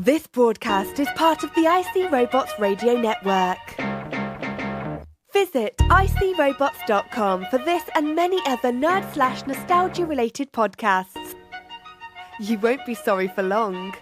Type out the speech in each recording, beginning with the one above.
This broadcast is part of the IC Robots radio network. Visit icrobots.com for this and many other nerd/nostalgia-related podcasts. You won't be sorry for long.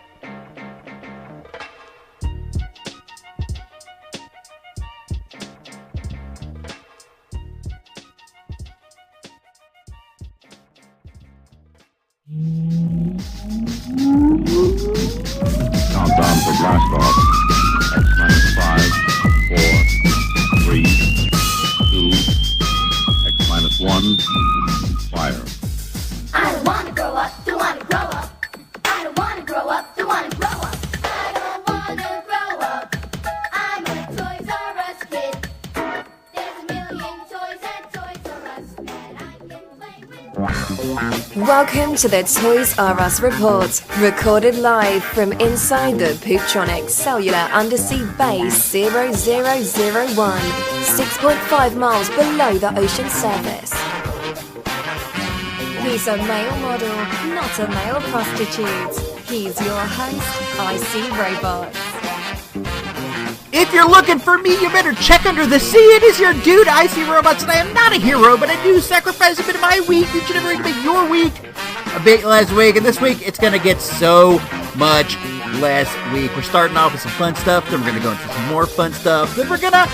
Countdown for blast off. X-5, 4, 3, 2, X-1, fire. I don't wanna grow up, don't wanna grow up. I don't wanna grow up, don't wanna grow up. I don't wanna grow up. I'm a Toys R Us kid. There's a million toys at Toys R Us that I can play with. Welcome to the Toys R Us Report, recorded live from inside the Pootronic Cellular Undersea Base 0001, 6.5 miles below the ocean surface. He's a male model, not a male prostitute. He's your host, IC Robots. If you're looking for me, you better check under the sea. It is your dude, IC Robots, and I am not a hero, but I do sacrifice a bit of my week each and every week to make your week a bit less week. And this week, it's going to get so much less week. We're starting off with some fun stuff, then we're going to go into some more fun stuff. Then we're gonna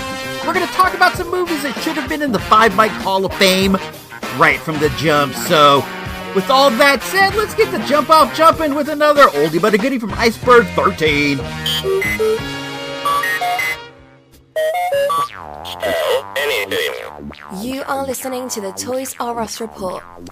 talk about some movies that should have been in the 5 Mike Hall of Fame right from the jump. So, with all that said, let's get the jump off jumping with another oldie but a goodie from Iceberg 13. You are listening to the Toys R Us Report. I'm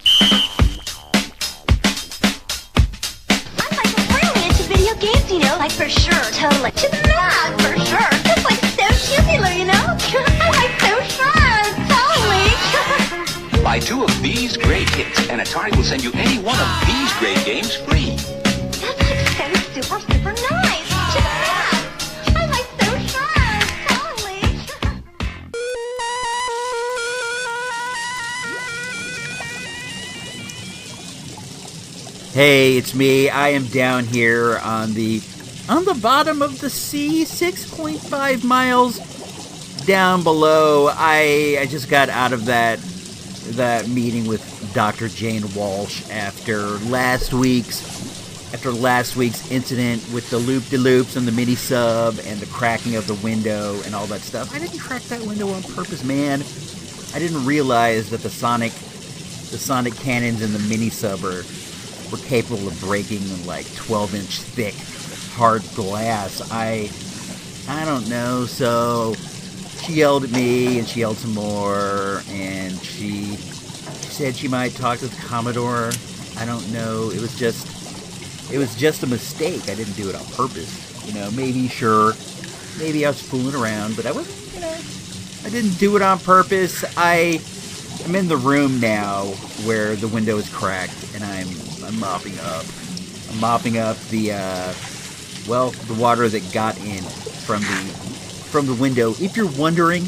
like really into video games, you know, like for sure, totally. To the max, for sure. Just like so tubular, you know? I'm like so sure, totally. Buy 2 of these great hits, and Atari will send you any one of these great games free. That's like so super nice. To the max. I'm like so sure, totally. Hey, it's me. I am down here on the bottom of the sea, 6.5 miles down below. I just got out of that meeting with Dr. Jane Walsh after last week's incident with the loop-de-loops and the mini sub and the cracking of the window and all that stuff. I didn't crack that window on purpose, man. I didn't realize that the sonic cannons in the mini sub were capable of breaking like 12-inch thick hard glass. I don't know. So she yelled at me, and she yelled some more, and she said she might talk to the Commodore. I don't know. It was just a mistake. I didn't do it on purpose. You know, maybe I was fooling around, but I wasn't. I didn't do it on purpose. I'm in the room now where the window is cracked, and I'm mopping up. I'm mopping up the water that got in from the window. If you're wondering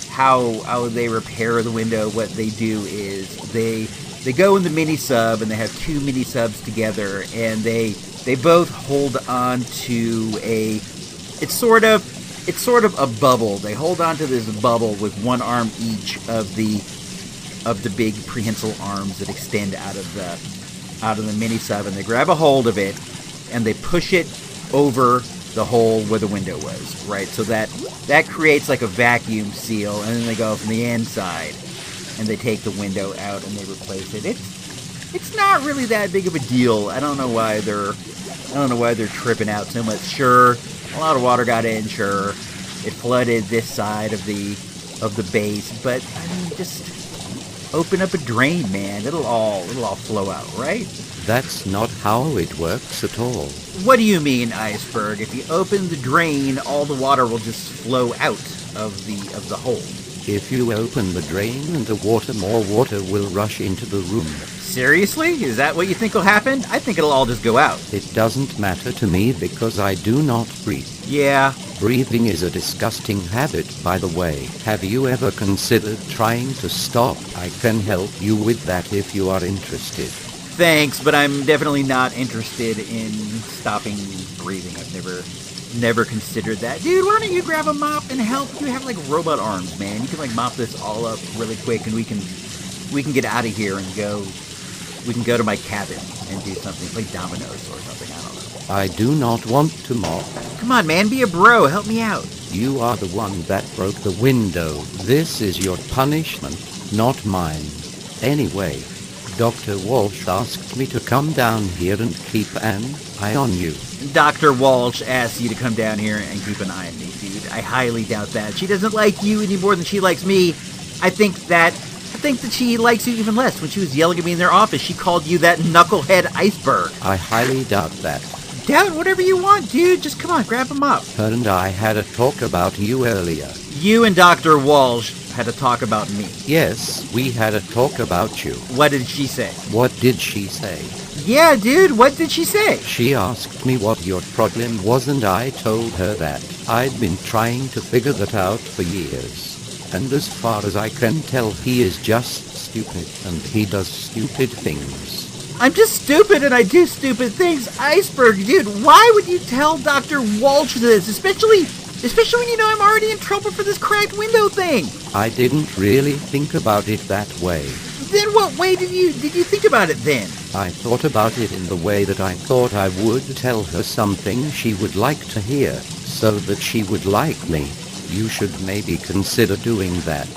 how they repair the window, what they do is they go in the mini sub, and they have 2 mini subs together, and they both hold on to it's sort of a bubble. They hold on to this bubble with one arm each of the big prehensile arms that extend out of the mini sub, and they grab a hold of it and they push it over the hole where the window was, right? So that creates like a vacuum seal, and then they go from the inside and they take the window out and they replace it. It's not really that big of a deal. I don't know why they're tripping out so much. Sure, a lot of water got in. Sure, it flooded this side of the base, but I mean, just open up a drain, man. It'll all flow out, right? That's not how it works at all. What do you mean, Iceberg? If you open the drain, all the water will just flow out of the hole. If you open the drain and the water, more water will rush into the room. Seriously? Is that what you think will happen? I think it'll all just go out. It doesn't matter to me because I do not breathe. Yeah. Breathing is a disgusting habit, by the way. Have you ever considered trying to stop? I can help you with that if you are interested. thanks, but I'm definitely not interested in stopping breathing. I've never considered that. Dude, why don't you grab a mop and help? You have, like, robot arms, man. You can, like, mop this all up really quick, and we can get out of here and go. We can go to my cabin and do something, play dominoes or something, I don't know. I do not want to mop. Come on, man, be a bro, help me out. You are the one that broke the window. This is your punishment, not mine. Anyway, Dr. Walsh asked me to come down here and keep an eye on you. Dr. Walsh asked you to come down here and keep an eye on me, dude. I highly doubt that. She doesn't like you any more than she likes me. I think that she likes you even less. When she was yelling at me in their office, she called you that knucklehead Iceberg. I highly doubt that. Doubt whatever you want, dude. Just come on, grab him up. Her and I had a talk about you earlier. You and Dr. Walsh had a talk about me. Yes, we had a talk about you. What did she say? What did she say? Yeah, dude, what did she say? She asked me what your problem was, and I told her that I'd been trying to figure that out for years. And as far as I can tell, he is just stupid, and he does stupid things. I'm just stupid and I do stupid things. Iceberg, dude, why would you tell Dr. Walsh this? Especially when you know I'm already in trouble for this cracked window thing. I didn't really think about it that way. Then what way did you think about it then? I thought about it in the way that I thought I would tell her something she would like to hear, so that she would like me. You should maybe consider doing that.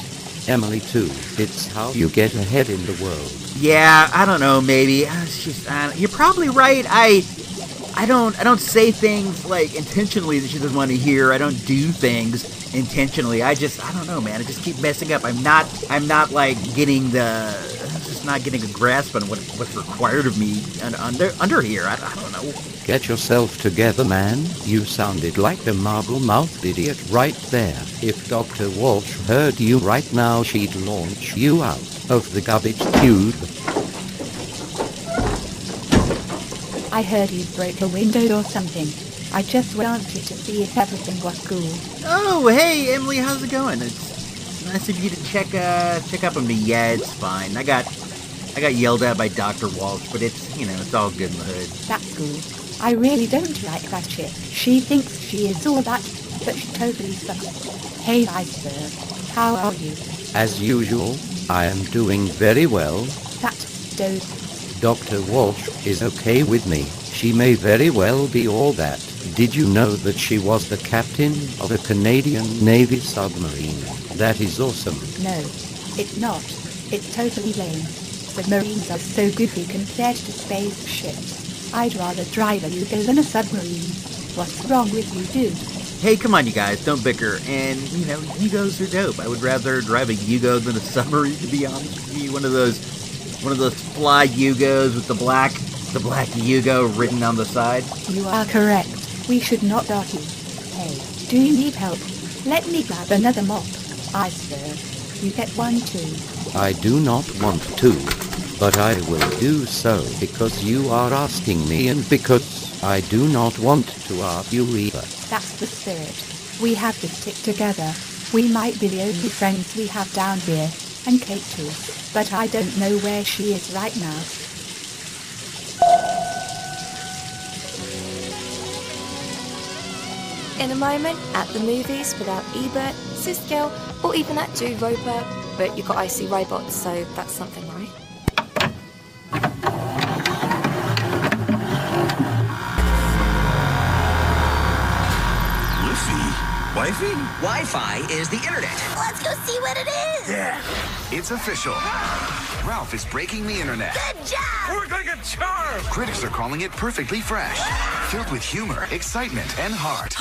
Emily too. It's how you get ahead in the world. Yeah, I don't know, maybe. You're probably right. I don't say things like intentionally that she doesn't want to hear. I don't do things intentionally. I don't know, man. I just keep messing up. I'm not like getting not getting a grasp on what's required of me under here. I don't know. Get yourself together, man. You sounded like a marble-mouthed idiot right there. If Dr. Walsh heard you right now, she'd launch you out of the garbage tube. I heard you broke a window or something. I just wanted to see if everything was cool. Oh, hey, Emily, how's it going? It's nice of you to check up on me. Yeah, it's fine. I got yelled at by Dr. Walsh, but it's all good in the hood. That's cool. I really don't like that chick. She thinks she is all that, but she totally sucks. Hey, Iceberg, how are you? As usual, I am doing very well. That's dope. Dr. Walsh is okay with me. She may very well be all that. Did you know that she was the captain of a Canadian Navy submarine? That is awesome. No, it's not. It's totally lame. Submarines are so goofy compared to spaceships. I'd rather drive a Yugo than a submarine. What's wrong with you, dude? Hey, come on, you guys, don't bicker. And, Yugos are dope. I would rather drive a Yugo than a submarine, to be honest with you. One of those fly Yugos with the black Yugo written on the side. You are correct. We should not argue. Hey, do you need help? Let me grab another mop. Iceberg, you get one too. I do not want to, but I will do so because you are asking me and because I do not want to argue either. That's the spirit. We have to stick together. We might be the only friends we have down here, and Kate too, but I don't know where she is right now. In a moment, at the movies without Ebert, Siskel, or even that Drew Roper, but you got icy robots, so that's something, right? Wifey? Wi-Fi is the internet. Let's go see what it is. Yeah. It's official. Ralph is breaking the internet. Good job. We're like a charm. Critics are calling it perfectly fresh. Filled with humor, excitement, and heart.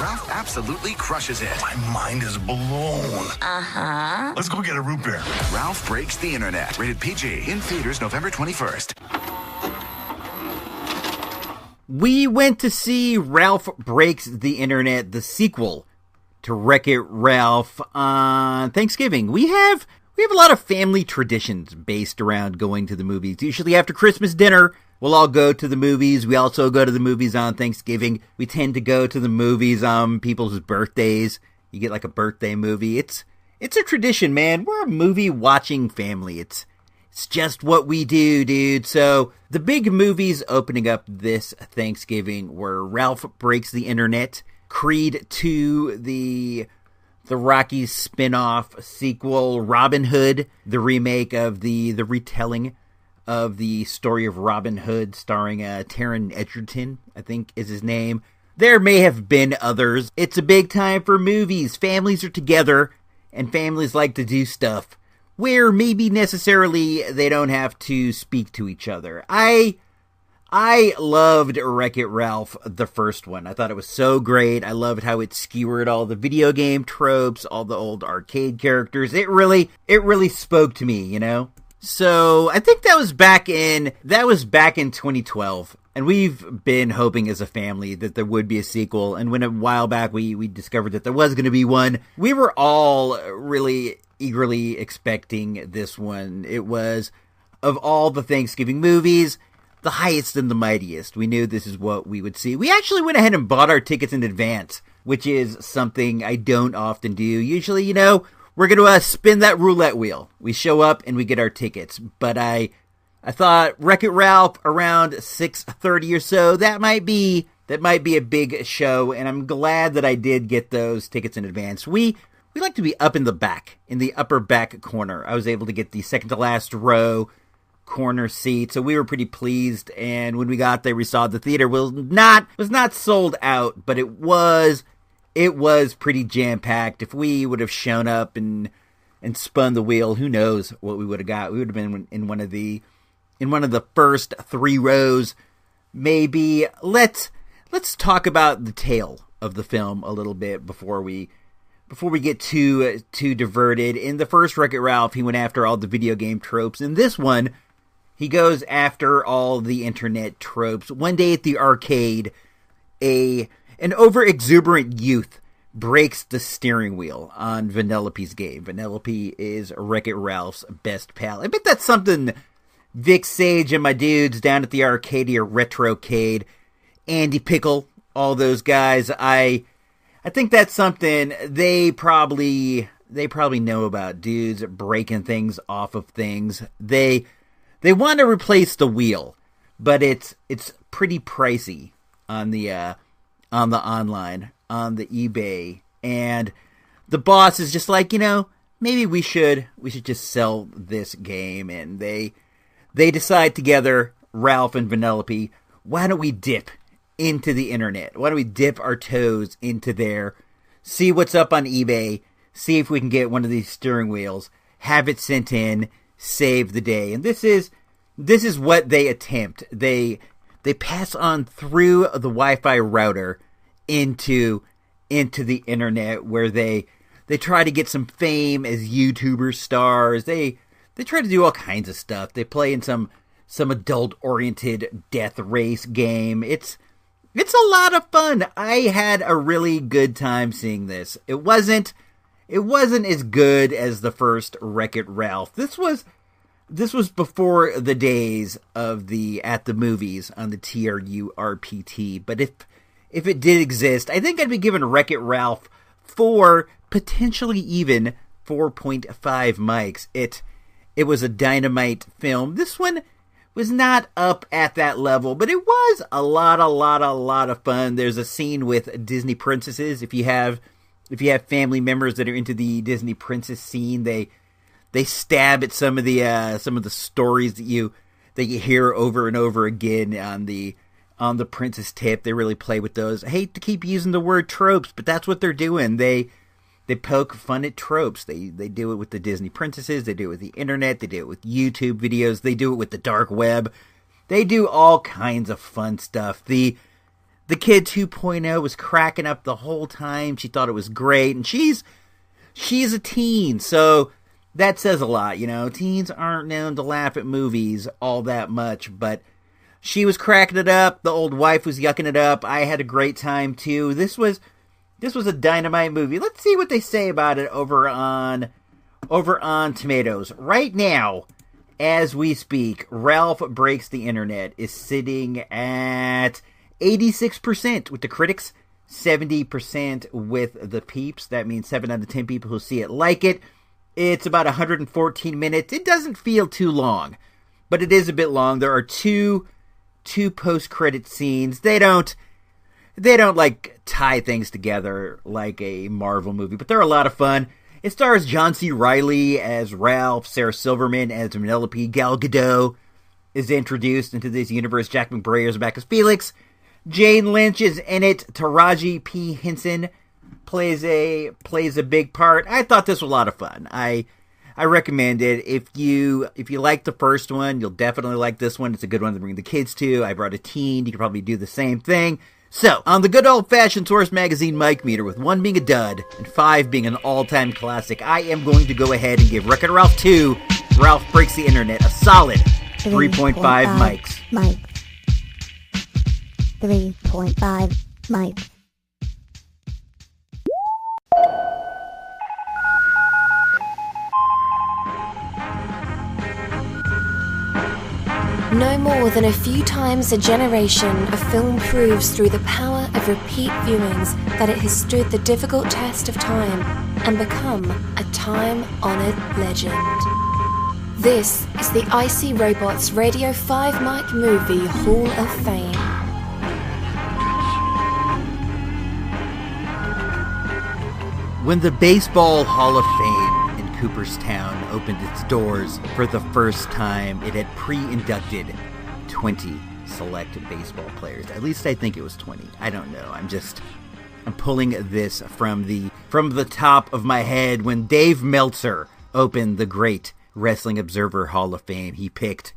Ralph absolutely crushes it. My mind is blown. Uh-huh. Let's go get a root beer. Ralph Breaks the Internet. Rated PG. In theaters November 21st. We went to see Ralph Breaks the Internet, the sequel to Wreck-It Ralph on Thanksgiving. We have a lot of family traditions based around going to the movies. Usually after Christmas dinner, we'll all go to the movies. We also go to the movies on Thanksgiving. We tend to go to the movies on people's birthdays. You get like a birthday movie. It's It's a tradition, man. We're a movie-watching family. It's just what we do, dude. So, the big movies opening up this Thanksgiving were Ralph Breaks the Internet, Creed 2, the Rocky spin-off sequel, Robin Hood, the remake of the retelling of the story of Robin Hood, starring Taron Egerton, I think is his name. There may have been others. It's a big time for movies. Families are together, and families like to do stuff where maybe necessarily they don't have to speak to each other. I loved Wreck-It Ralph, the first one. I thought it was so great. I loved how it skewered all the video game tropes, all the old arcade characters. It really spoke to me, you know? So, I think that was back in 2012. And we've been hoping as a family that there would be a sequel. And when a while back we discovered that there was going to be one, we were all really eagerly expecting this one. It was, of all the Thanksgiving movies, the highest and the mightiest. We knew this is what we would see. We actually went ahead and bought our tickets in advance, which is something I don't often do. Usually, you know, we're going to spin that roulette wheel. We show up and we get our tickets. But I thought Wreck-It Ralph around 6:30 or so, that might be a big show, and I'm glad that I did get those tickets in advance. We like to be up in the back, in the upper back corner. I was able to get the second to last row corner seat, so we were pretty pleased. And when we got there, we saw the theater was not sold out, but it was pretty jam-packed. If we would have shown up and spun the wheel, who knows what we would have got. We would have been in one of the first 3 rows, maybe. Let's talk about the tale of the film a little bit before we get too diverted. In the first Wreck-It Ralph, he went after all the video game tropes. In this one, he goes after all the internet tropes. One day at the arcade, an over-exuberant youth breaks the steering wheel on Vanellope's game. Vanellope is Wreck-It Ralph's best pal. I bet that's something Vic Sage and my dudes down at the Arcadia Retrocade, Andy Pickle, all those guys, I think that's something they probably know about. Dudes breaking things off of things. They want to replace the wheel, but it's pretty pricey on the online, on the eBay, and the boss is just like, you know, maybe we should just sell this game. And they decide together, Ralph and Vanellope, why don't we dip into the internet? Why don't we dip our toes into there, see what's up on eBay, see if we can get one of these steering wheels, have it sent in, save the day. And this is what they attempt. They pass on through the Wi-Fi router into the internet, where they try to get some fame as YouTuber stars. They try to do all kinds of stuff. They play in some adult-oriented death race game. It's a lot of fun. I had a really good time seeing this. It wasn't as good as the first Wreck-It Ralph. This was before the days of the At the Movies on the TRU-RPT. But if it did exist, I think I'd be giving Wreck-It Ralph 4, potentially even 4.5 mics. It was a dynamite film. This one was not up at that level, but it was a lot of fun. There's a scene with Disney princesses. If you have family members that are into the Disney princess scene, they stab at some of the stories that you hear over and over again on the princess tip. They really play with those. I hate to keep using the word tropes, but that's what they're doing. They poke fun at tropes. They do it with the Disney princesses. They do it with the internet. They do it with YouTube videos. They do it with the dark web. They do all kinds of fun stuff. The kid 2.0 was cracking up the whole time. She thought it was great, and she's a teen, so that says a lot. You know, teens aren't known to laugh at movies all that much, but she was cracking it up. The old wife was yucking it up. I had a great time too. This was a dynamite movie. Let's see what they say about it over on Tomatoes. Right now, as we speak, Ralph Breaks the Internet is sitting at 86% with the critics, 70% with the peeps. That means 7 out of 10 people who see it like it. It's about 114 minutes. It doesn't feel too long, but it is a bit long. There are two post-credit scenes. They don't like tie things together like a Marvel movie, but they're a lot of fun. It stars John C. Reilly as Ralph, Sarah Silverman as Penelope, Gal Gadot is introduced into this universe, Jack McBrayer is back as Felix, Jane Lynch is in it, Taraji P. Henson plays a big part. I thought this was a lot of fun. I recommend it. If you like the first one, you'll definitely like this one. It's a good one to bring the kids to. I brought a teen. You could probably do the same thing. So, on the good old-fashioned Source Magazine mic meter, with 1 being a dud and 5 being an all-time classic, I am going to go ahead and give Wreck-It Ralph 2, Ralph Breaks the Internet, a solid 3.5 mics. 3.5 mics. No more than a few times a generation, a film proves through the power of repeat viewings that it has stood the difficult test of time and become a time-honored legend. This is the Icy Robots Radio 5 Mic Movie Hall of Fame. When the Baseball Hall of Fame in Cooperstown opened its doors for the first time, it had pre-inducted 20 select baseball players. At least I think it was 20. I don't know. I'm pulling this from the top of my head. When Dave Meltzer opened the Great Wrestling Observer Hall of Fame, he picked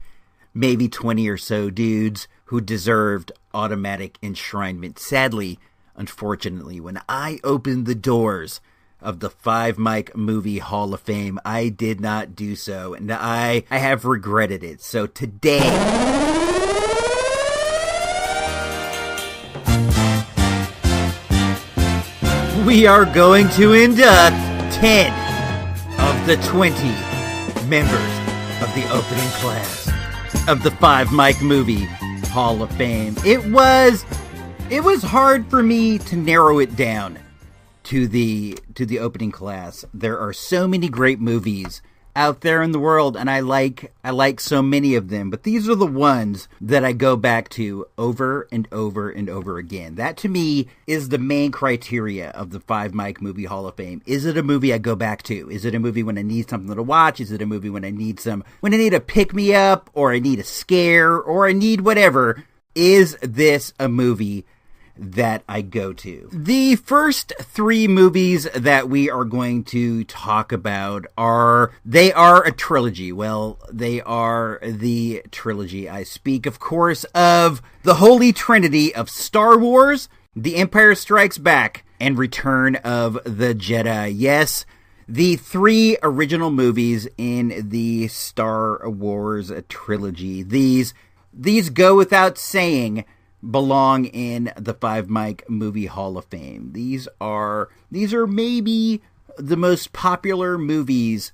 maybe 20 or so dudes who deserved automatic enshrinement. Sadly, unfortunately, when I opened the doors of the 5 Mic Movie Hall of Fame, I did not do so, and I have regretted it. So today, we are going to induct 10 of the 20 members of the opening class of the 5 Mic Movie Hall of Fame. It was hard for me to narrow it down to the opening class. There are so many great movies out there in the world, and I like so many of them, but these are the ones that I go back to over and over and over again. That to me is the main criteria of the 5 Mic Movie Hall of Fame. Is it a movie I go back to? Is it a movie when I need something to watch? Is it a movie when I need a pick me up, or I need a scare, or I need whatever? Is this a movie that I go to? The first 3 movies that we are going to talk about are a trilogy. Well, they are the trilogy. I speak, of course, of the Holy Trinity of Star Wars, The Empire Strikes Back, and Return of the Jedi. Yes, the 3 original movies in the Star Wars trilogy. These go without saying belong in the 5 Mic Movie Hall of Fame. These are maybe the most popular movies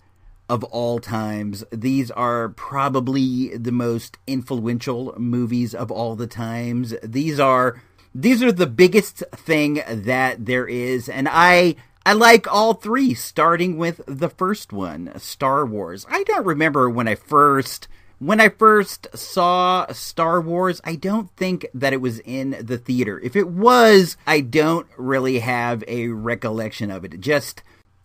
of all times. These are probably the most influential movies of all the times. These are the biggest thing that there is, and I like all 3, starting with the first one, Star Wars. I don't remember when I first saw Star Wars. I don't think that it was in the theater. If it was, I don't really have a recollection of it.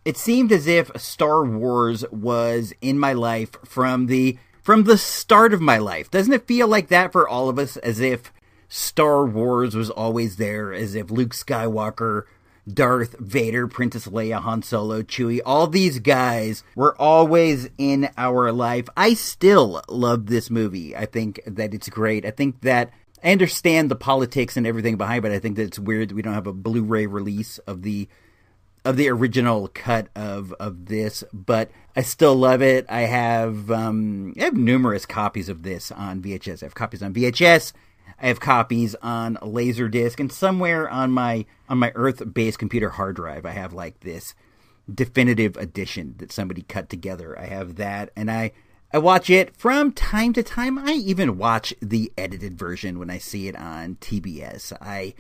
It seemed as if Star Wars was in my life from the start of my life. Doesn't it feel like that for all of us? As if Star Wars was always there, as if Luke Skywalker, Darth Vader, Princess Leia, Han Solo, Chewie, all these guys were always in our life. I still love this movie. I think that it's great. I think that I understand the politics and everything behind it, but I think that it's weird that we don't have a Blu-ray release of the original cut of this, but I still love it. I have numerous copies of this on VHS. I have copies on VHS. I have copies on Laserdisc, and somewhere on my Earth-based computer hard drive, I have like this definitive edition that somebody cut together. I have that, and I watch it from time to time. I even watch the edited version when I see it on TBS.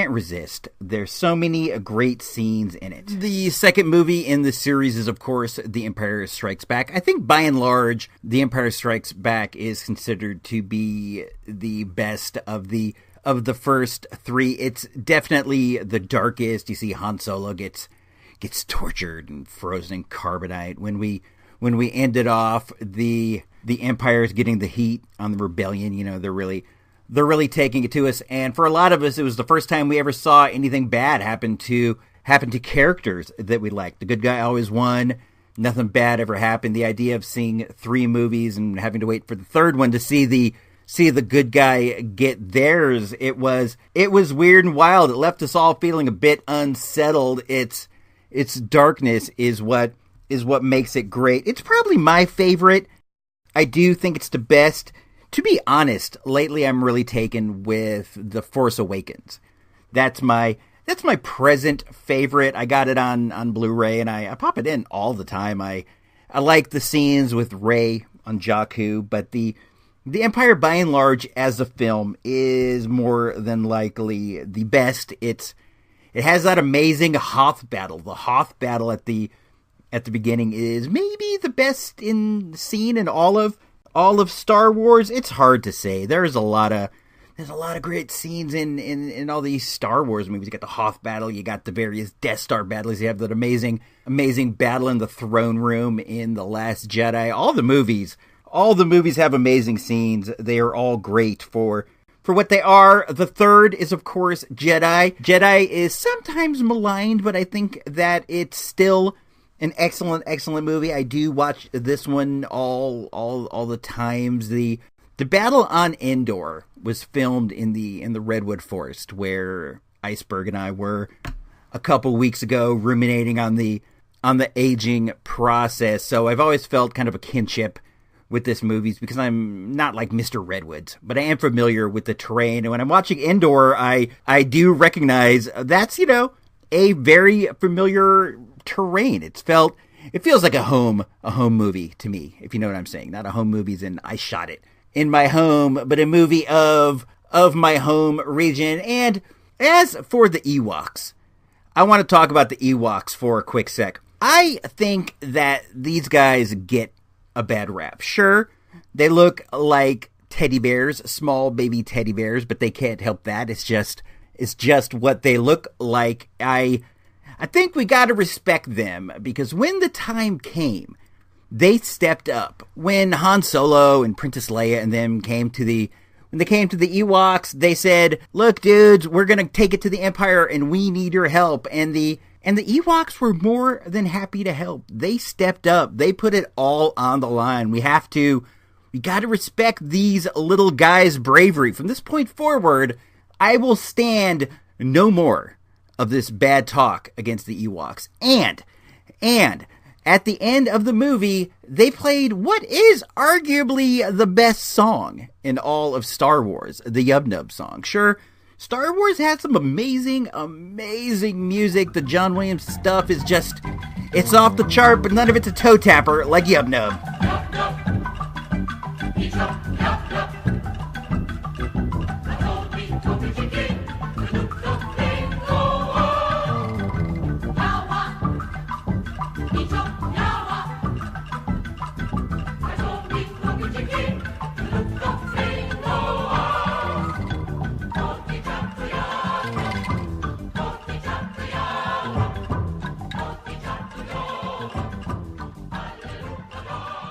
resist. There's so many great scenes in it. The second movie in the series is, of course, The Empire Strikes Back. I think, by and large, The Empire Strikes Back is considered to be the best of the first three. It's definitely the darkest. You see Han Solo gets tortured and frozen in carbonite. When we ended off, the Empire's getting the heat on the rebellion. You know, they're really taking it to us. And for a lot of us, it was the first time we ever saw anything bad happen to characters that we liked. The good guy always won. Nothing bad ever happened. The idea of seeing 3 movies and having to wait for the third one to see the good guy get theirs, it was weird and wild. It left us all feeling a bit unsettled. Its darkness is what makes it great. It's probably my favorite. I do think it's the best. To be honest, lately I'm really taken with The Force Awakens. That's my present favorite. I got it on Blu-ray and I pop it in all the time. I like the scenes with Rey on Jakku, but the Empire, by and large, as a film, is more than likely the best. It has that amazing Hoth battle. The Hoth battle at the beginning is maybe the best scene in all of Star Wars. It's hard to say. There's a lot of great scenes in all these Star Wars movies. You got the Hoth battle. You got the various Death Star battles. You have that amazing battle in the throne room in The Last Jedi. All the movies have amazing scenes. They are all great for what they are. The third is, of course, Jedi. Jedi is sometimes maligned, but I think that it's still an excellent movie. I do watch this one all the times. The battle on Endor was filmed in the Redwood Forest, where Iceberg and I were a couple weeks ago, ruminating on the aging process. So I've always felt kind of a kinship with this movie, because I'm not like Mr. Redwoods, but I am familiar with the terrain. And when I'm watching Endor, I do recognize that's, a very familiar terrain. It feels like a home movie to me, if you know what I'm saying. Not a home movie as in I shot it in my home, but a movie of my home region. And as for the Ewoks, I want to talk about the Ewoks for a quick sec. I think that these guys get a bad rap. Sure, they look like teddy bears, small baby teddy bears, but they can't help that. It's just what they look like. I think we got to respect them, because when the time came, they stepped up. When Han Solo and Princess Leia and them came to the Ewoks, they said, "Look, dudes, we're going to take it to the Empire and we need your help." And the Ewoks were more than happy to help. They stepped up. They put it all on the line. We got to respect these little guys' bravery. From this point forward, I will stand no more of this bad talk against the Ewoks. And at the end of the movie, they played what is arguably the best song in all of Star Wars, the Yub Nub song. Sure, Star Wars has some amazing music. The John Williams stuff is it's off the chart, but none of it's a toe tapper like Yub Nub.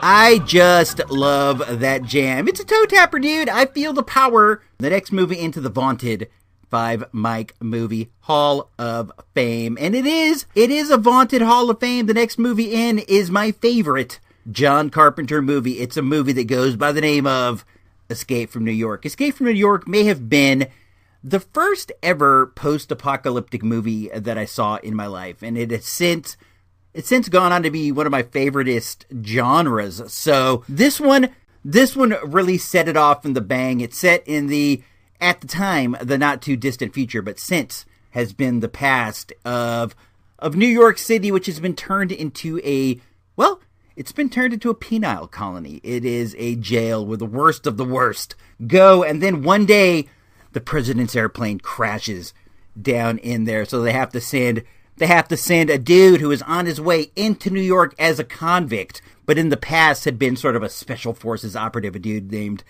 I just love that jam. It's a toe tapper, dude. I feel the power. The next movie into the vaunted 5-mic movie Hall of Fame. And it is a vaunted Hall of Fame. The next movie in is my favorite John Carpenter movie. It's a movie that goes by the name of Escape from New York. Escape from New York may have been the first ever post-apocalyptic movie that I saw in my life. And it has since gone on to be one of my favoriteest genres. So this one really set it off in the bang. It's set in at the time, the not too distant future, but since has been the past of New York City, which has been turned into it's been turned into a penile colony. It is a jail where the worst of the worst go. And then one day, the president's airplane crashes down in there. So they have to send a dude who is on his way into New York as a convict, but in the past had been sort of a special forces operative, a dude named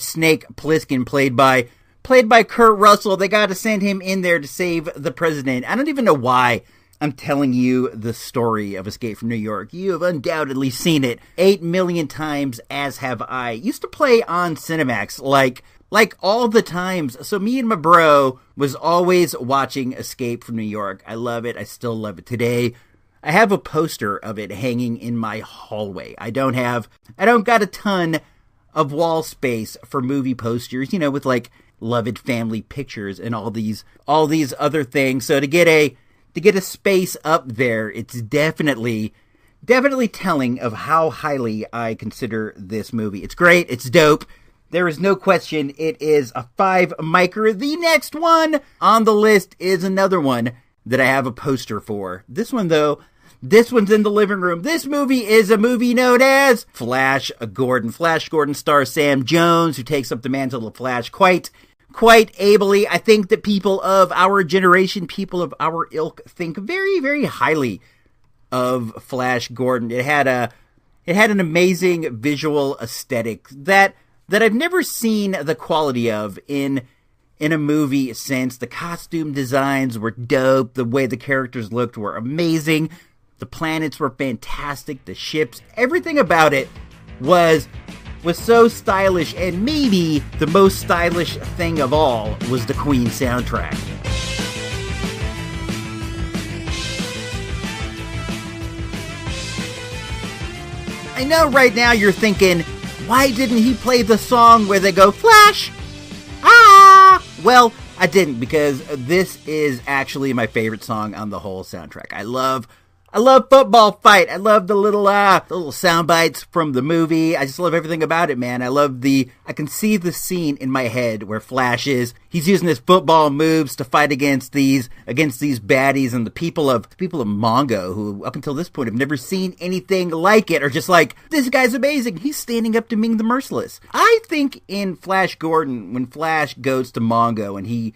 Snake Plissken, played by Kurt Russell. They got to send him in there to save the president. I don't even know why I'm telling you the story of Escape from New York. You have undoubtedly seen it 8 million times, as have I. Used to play on Cinemax, like all the times. So me and my bro was always watching Escape from New York. I love it. I still love it today. I have a poster of it hanging in my hallway. I don't got a ton of wall space for movie posters, with like loved family pictures and all these other things. So to get a space up there, it's definitely telling of how highly I consider this movie. It's great. It's dope. There is no question it is a 5-micer. The next one on the list is another one that I have a poster for. This one, though, this one's in the living room. This movie is a movie known as Flash Gordon. Flash Gordon stars Sam Jones, who takes up the mantle of Flash quite ably. I think that people of our generation, people of our ilk, think very, very highly of Flash Gordon. It had an amazing visual aesthetic that I've never seen the quality of in a movie since. The costume designs were dope. The way the characters looked were amazing. The planets were fantastic. The ships, everything about it was so stylish, and maybe the most stylish thing of all was the Queen soundtrack. I know right now you're thinking, why didn't he play the song where they go, Flash? Ah! Well, I didn't, because this is actually my favorite song on the whole soundtrack. I love Football Fight. I love the little sound bites from the movie. I just love everything about it, man. I can see the scene in my head where Flash he's using his football moves to fight against these baddies, and the people of Mongo, who up until this point have never seen anything like it, are just like, this guy's amazing. He's standing up to Ming the Merciless. I think in Flash Gordon, when Flash goes to Mongo and he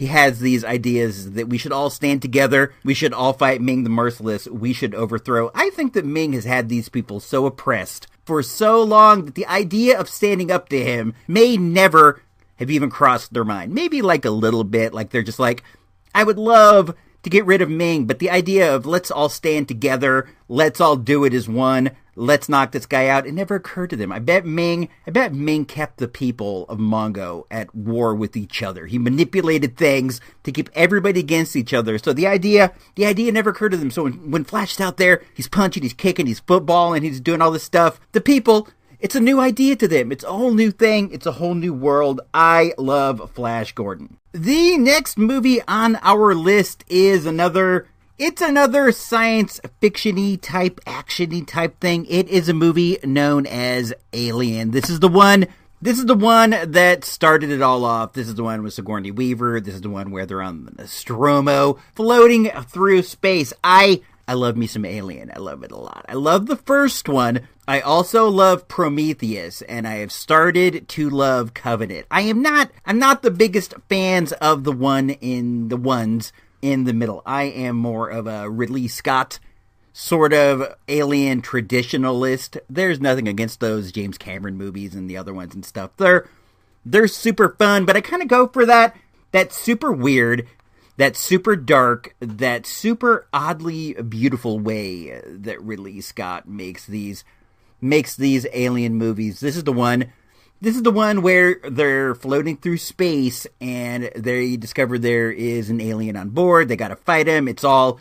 has these ideas that we should all stand together, we should all fight Ming the Merciless, we should overthrow. I think that Ming has had these people so oppressed for so long that the idea of standing up to him may never have even crossed their mind. Maybe like a little bit, like they're just like, I would love to get rid of Ming, but the idea of let's all stand together, let's all do it as one, let's knock this guy out, it never occurred to them. I bet Ming kept the people of Mongo at war with each other. He manipulated things to keep everybody against each other. So the idea never occurred to them. So when Flash is out there, he's punching, he's kicking, he's footballing, he's doing all this stuff. The people, it's a new idea to them. It's a whole new thing. It's a whole new world. I love Flash Gordon. The next movie on our list is another science fiction-y type, action-y type thing. It is a movie known as Alien. This is the one that started it all off. This is the one with Sigourney Weaver. This is the one where they're on the Nostromo, floating through space. I love me some Alien. I love it a lot. I love the first one. I also love Prometheus, and I have started to love Covenant. I'm not the biggest fans of the ones in the middle. I am more of a Ridley Scott sort of Alien traditionalist. There's nothing against those James Cameron movies and the other ones and stuff. They're super fun, but I kind of go for that super weird, that super dark, that super oddly beautiful way that Ridley Scott makes these Alien movies. This is the one where they're floating through space and they discover there is an alien on board. They got to fight him. It's all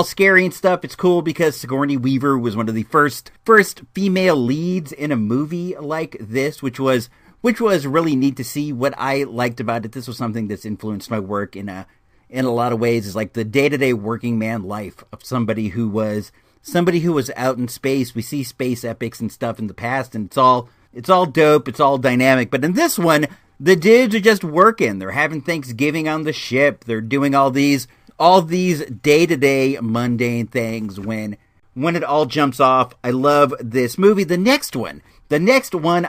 scary and stuff. It's cool because Sigourney Weaver was one of the first female leads in a movie like this, which was really neat to see. What I liked about it, this was something that's influenced my work in a lot of ways, is like the day-to-day working man life of somebody who was out in space. We see space epics and stuff in the past, and it's all dope, it's all dynamic. But in this one, the dudes are just working. They're having Thanksgiving on the ship. They're doing all these day-to-day mundane things when when it all jumps off. I love this movie. The next one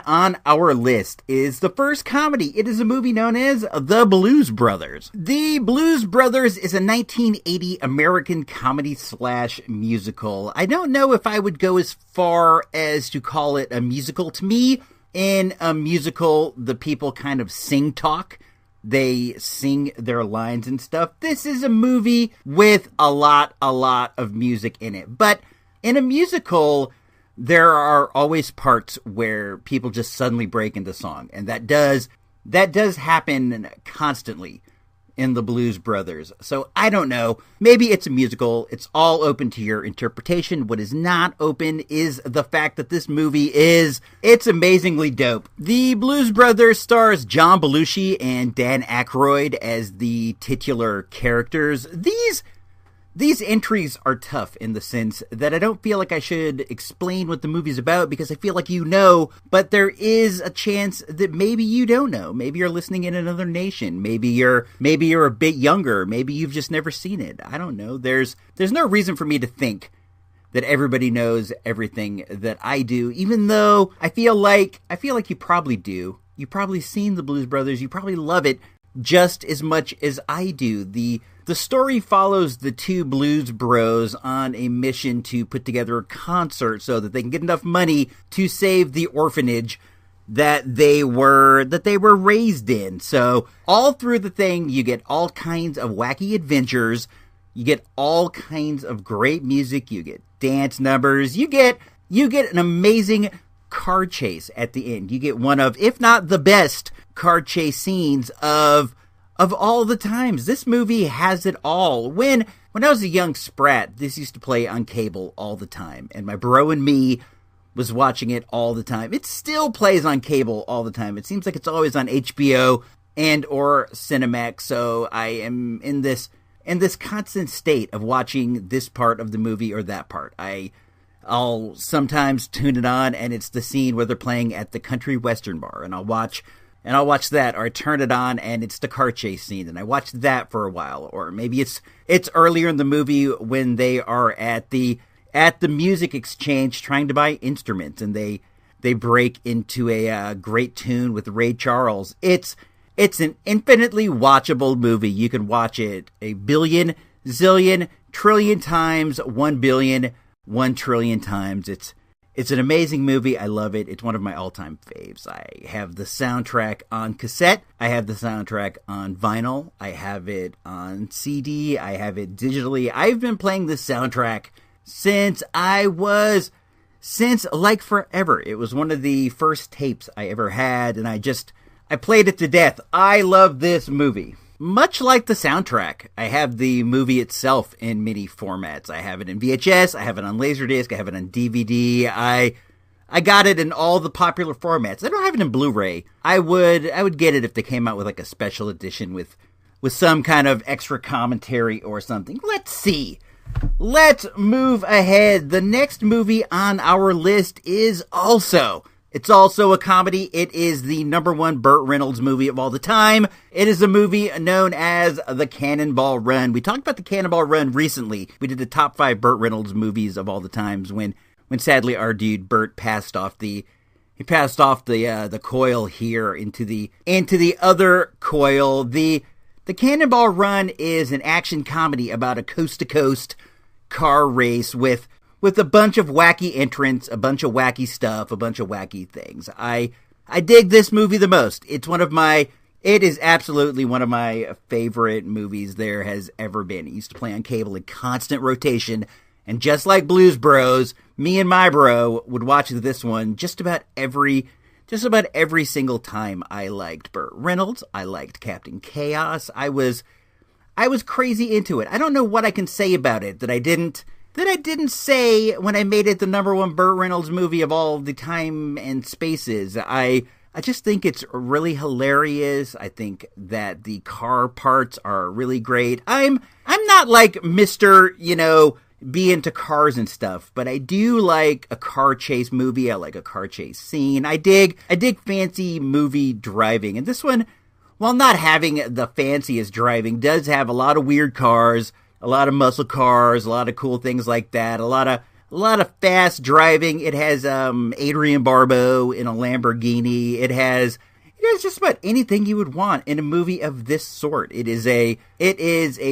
on our list is the first comedy. It is a movie known as The Blues Brothers. The Blues Brothers is a 1980 American comedy/musical. I don't know if I would go as far as to call it a musical. To me, in a musical, the people kind of sing talk. They sing their lines and stuff. This is a movie with a lot of music in it. But in a musical, there are always parts where people just suddenly break into song. And that does happen constantly in the Blues Brothers. So I don't know. Maybe it's a musical. It's all open to your interpretation. What is not open is the fact that this movie it's amazingly dope. The Blues Brothers stars John Belushi and Dan Aykroyd as the titular characters. These entries are tough in the sense that I don't feel like I should explain what the movie's about because I feel like you know, but there is a chance that maybe you don't know. Maybe you're listening in another nation. Maybe you're a bit younger. Maybe you've just never seen it. I don't know. There's no reason for me to think that everybody knows everything that I do, even though I feel like you probably do. You've probably seen the Blues Brothers. You probably love it just as much as I do. The story follows the two blues bros on a mission to put together a concert so that they can get enough money to save the orphanage that they were raised in. So all through the thing, you get all kinds of wacky adventures. You get all kinds of great music. You get dance numbers. You get an amazing car chase at the end. You get one of, if not the best, car chase scenes of all the times. This movie has it all. When I was a young sprat, this used to play on cable all the time, and my bro and me was watching it all the time. It still plays on cable all the time. It seems like it's always on HBO and or Cinemax, so I am in this constant state of watching this part of the movie or that part. I'll sometimes tune it on, and it's the scene where they're playing at the country western bar, and I'll watch that, or I turn it on and it's the car chase scene, and I watch that for a while. Or maybe it's earlier in the movie when they are at the music exchange trying to buy instruments, and they break into a great tune with Ray Charles. It's an infinitely watchable movie. You can watch it a billion, zillion, trillion times, 1 billion, 1 trillion times. It's an amazing movie. I love it. It's one of my all-time faves. I have the soundtrack on cassette. I have the soundtrack on vinyl. I have it on CD. I have it digitally. I've been playing this soundtrack since like forever. It was one of the first tapes I ever had, and I played it to death. I love this movie. Much like the soundtrack, I have the movie itself in many formats. I have it in VHS, I have it on Laserdisc, I have it on DVD. I got it in all the popular formats. I don't have it in Blu-ray. I would get it if they came out with like a special edition with some kind of extra commentary or something. Let's see. Let's move ahead. The next movie on our list is also a comedy. It is the #1 Burt Reynolds movie of all the time. It is a movie known as The Cannonball Run. We talked about The Cannonball Run recently. We did the top 5 Burt Reynolds movies of all the times when sadly our dude Burt passed off the coil here into the other coil. The Cannonball Run is an action comedy about a coast-to-coast car race with a bunch of wacky entrants, a bunch of wacky stuff, a bunch of wacky things. I dig this movie the most. It is absolutely one of my favorite movies there has ever been. It used to play on cable in constant rotation, and just like Blues Bros, me and my bro would watch this one just about every single time. I liked Burt Reynolds. I liked Captain Chaos. I was crazy into it. I don't know what I can say about it that I didn't say when I made it the #1 Burt Reynolds movie of all the time and spaces. I just think it's really hilarious. I think that the car parts are really great. I'm not like Mr., be into cars and stuff, but I do like a car chase movie. I like a car chase scene. I dig fancy movie driving. And this one, while not having the fanciest driving, does have a lot of weird cars, a lot of muscle cars, a lot of cool things like that, a lot fast driving. It has Adrian Barbeau in a Lamborghini. It has just about anything you would want in a movie of this sort. It is a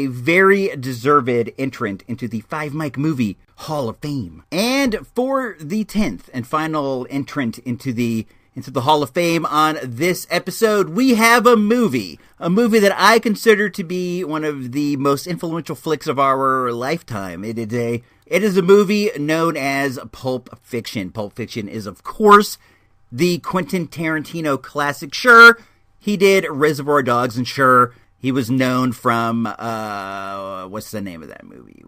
very deserved entrant into the 5 Mike Movie Hall of Fame. And for the 10th and final entrant into the Hall of Fame on this episode, we have a movie that I consider to be one of the most influential flicks of our lifetime. It is a movie known as Pulp Fiction. Pulp Fiction is, of course, the Quentin Tarantino classic. Sure, he did Reservoir Dogs, and sure, he was known from, what's the name of that movie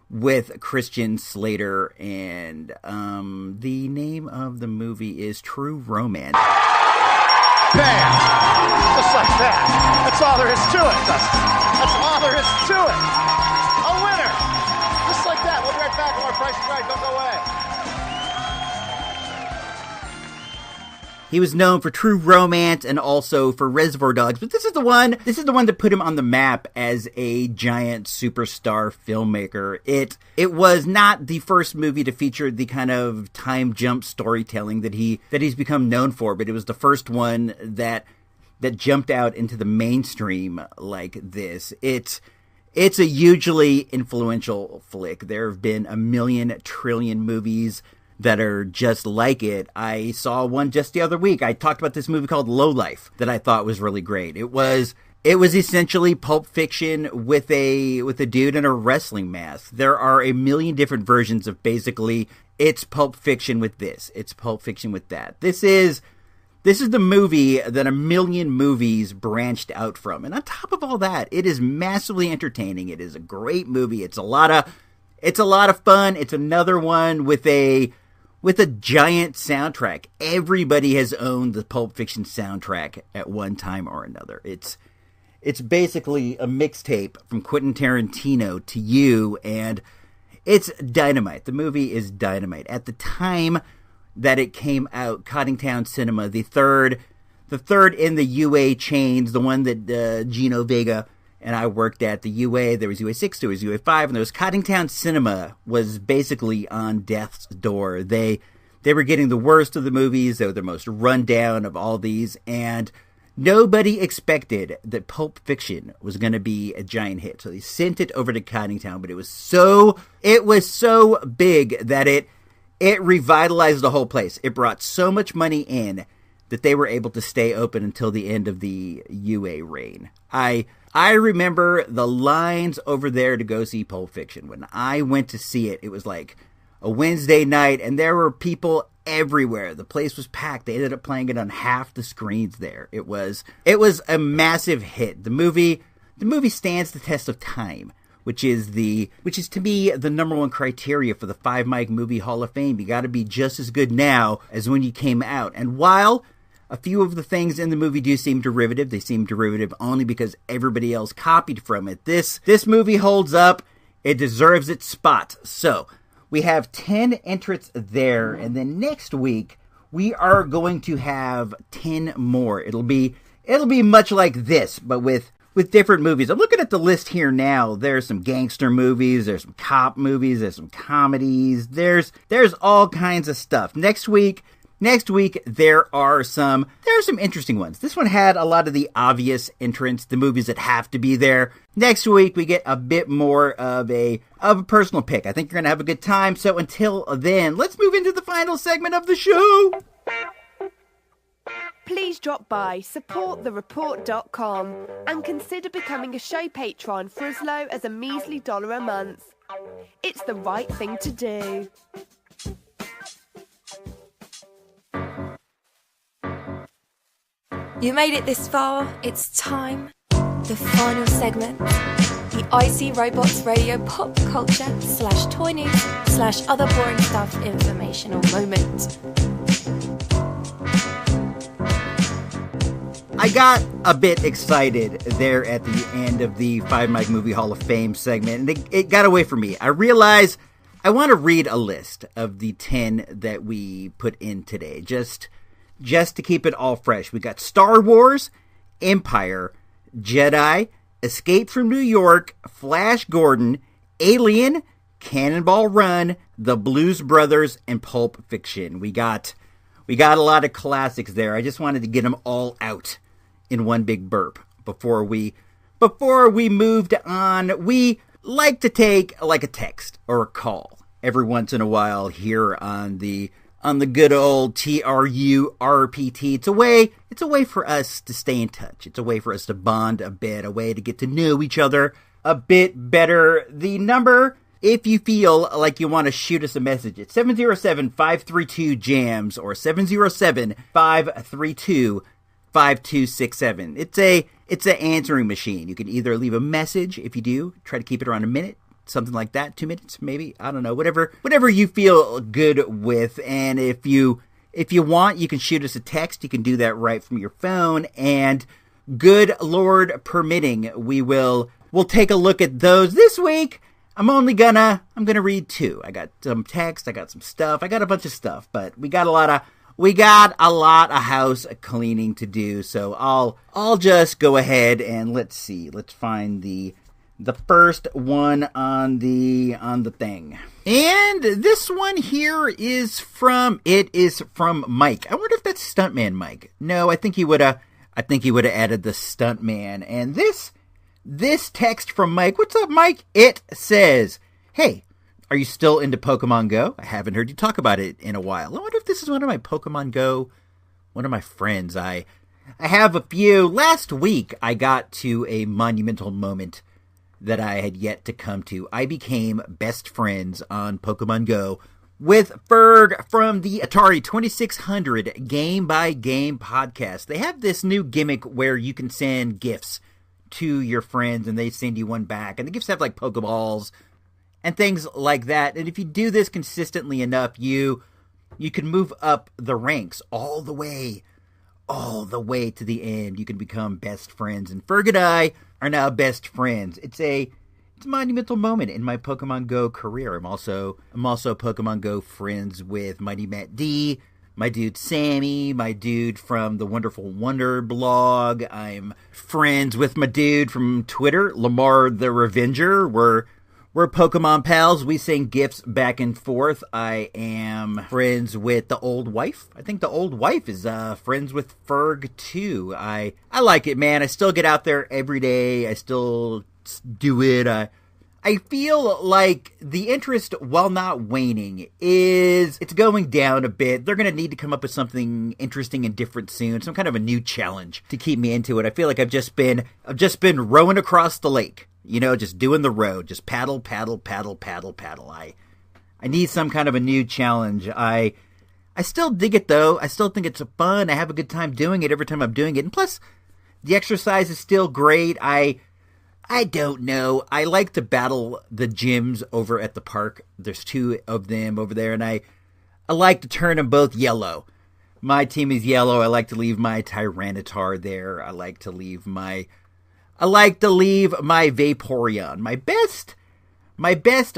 with Christian Slater, and the name of the movie is True Romance. Bam! Just like that. That's all there is to it, Dustin. That's all there is to it. A winner! Just like that. We'll be right back. More Price is Right. Don't go away. He was known for True Romance and also for Reservoir Dogs, but this is the one that put him on the map as a giant superstar filmmaker. It was not the first movie to feature the kind of time jump storytelling that he's become known for, but it was the first one that jumped out into the mainstream like this. It's a hugely influential flick. There have been a million trillion movies that are just like it. I saw one just the other week. I talked about this movie called Low Life that I thought was really great. It was essentially Pulp Fiction with a dude in a wrestling mask. There are a million different versions of basically it's Pulp Fiction with this, it's Pulp Fiction with that. This is the movie that a million movies branched out from. And on top of all that, it is massively entertaining. It is a great movie. It's a lot of fun. It's another one with a giant soundtrack. Everybody has owned the Pulp Fiction soundtrack at one time or another. It's basically a mixtape from Quentin Tarantino to you, and it's dynamite. The movie is dynamite. At the time that it came out, Cottingtown Cinema, the third in the UA chains, the one that Gino Vega and I worked at, the UA, there was UA 6, there was UA 5, and there was Cottingtown Cinema was basically on death's door. They were getting the worst of the movies. They were the most run down of all these, and nobody expected that Pulp Fiction was going to be a giant hit. So they sent it over to Cottingtown, but it was so big that it revitalized the whole place. It brought so much money in that they were able to stay open until the end of the UA reign. I remember the lines over there to go see Pulp Fiction. When I went to see it, it was like a Wednesday night, and there were people everywhere. The place was packed. They ended up playing it on half the screens there. It was a massive hit. The movie stands the test of time, which is to me the number one criteria for the 5 Mike Movie Hall of Fame. You got to be just as good now as when you came out. And while a few of the things in the movie do seem derivative, they seem derivative only because everybody else copied from it. This movie holds up. It deserves its spot. So we have 10 entrants there, and then next week we are going to have 10 more. It'll be much like this, but with different movies. I'm looking at the list here now. There's some gangster movies, there's some cop movies, there's some comedies, there's all kinds of stuff. Next week there are some interesting ones. This one had a lot of the obvious entrants, the movies that have to be there. Next week we get a bit more of a personal pick. I think you're going to have a good time. So until then, let's move into the final segment of the show. Please drop by supportthereport.com and consider becoming a show patron for as low as a measly $1 a month. It's the right thing to do. You made it this far, it's time. The final segment. The IC Robots Radio pop culture / toy news / other boring stuff informational moment. I got a bit excited there at the end of the 5 Mike Movie Hall of Fame segment, and it got away from me. I realized I want to read a list of the 10 that we put in today, just to keep it all fresh. We got Star Wars, Empire, Jedi, Escape from New York, Flash Gordon, Alien, Cannonball Run, The Blues Brothers, and Pulp Fiction. We got a lot of classics there. I just wanted to get them all out in one big burp before we moved on. We like to take like a text or a call every once in a while here on the good old TRURPT. It's a way for us to stay in touch. It's a way for us to bond a bit, a way to get to know each other a bit better. The number, if you feel like you want to shoot us a message, it's 707-532-JAMS or 707-532-5267. It's an answering machine. You can either leave a message if you do, try to keep it around a minute, something like that, 2 minutes maybe, I don't know, whatever you feel good with. And if you want, you can shoot us a text. You can do that right from your phone, and good Lord permitting, we'll take a look at those this week. I'm gonna read 2. I got some text, I got some stuff, I got a bunch of stuff, but we got a lot of house cleaning to do. So I'll just go ahead and let's find the first one on the thing. And this one here is from Mike. I wonder if that's Stuntman Mike. No, I think he would have added the Stuntman. And this text from Mike, what's up, Mike? It says, "Hey, are you still into Pokemon Go? I haven't heard you talk about it in a while." I wonder if this is one of my friends. I have a few. Last week, I got to a monumental moment that I had yet to come to. I became best friends on Pokemon Go with Ferg from the Atari 2600 Game by Game podcast. They have this new gimmick where you can send gifts to your friends and they send you one back. And the gifts have like Pokeballs and things like that. And if you do this consistently enough, you can move up the ranks all the way to the end. You can become best friends. And Ferg and I are now best friends. It's a monumental moment in my Pokemon Go career. I'm also Pokemon Go friends with Mighty Matt D, my dude Sammy, my dude from the Wonderful Wonder blog. I'm friends with my dude from Twitter, Lamar the Revenger. We're Pokemon pals. We send gifts back and forth. I am friends with the old wife. I think the old wife is friends with Ferg too. I like it, man. I still get out there every day. I still do it. I feel like the interest, while not waning, it's going down a bit. They're going to need to come up with something interesting and different soon, some kind of a new challenge to keep me into it. I feel like I've just been rowing across the lake, just doing the road, just paddle, paddle, paddle, paddle, paddle. I need some kind of a new challenge. I still dig it though. I still think it's fun. I have a good time doing it every time I'm doing it. And plus, the exercise is still great. I don't know. I like to battle the gyms over at the park. There's 2 of them over there, and I like to turn them both yellow. My team is yellow. I like to leave my Tyranitar there. I like to leave my Vaporeon. My best,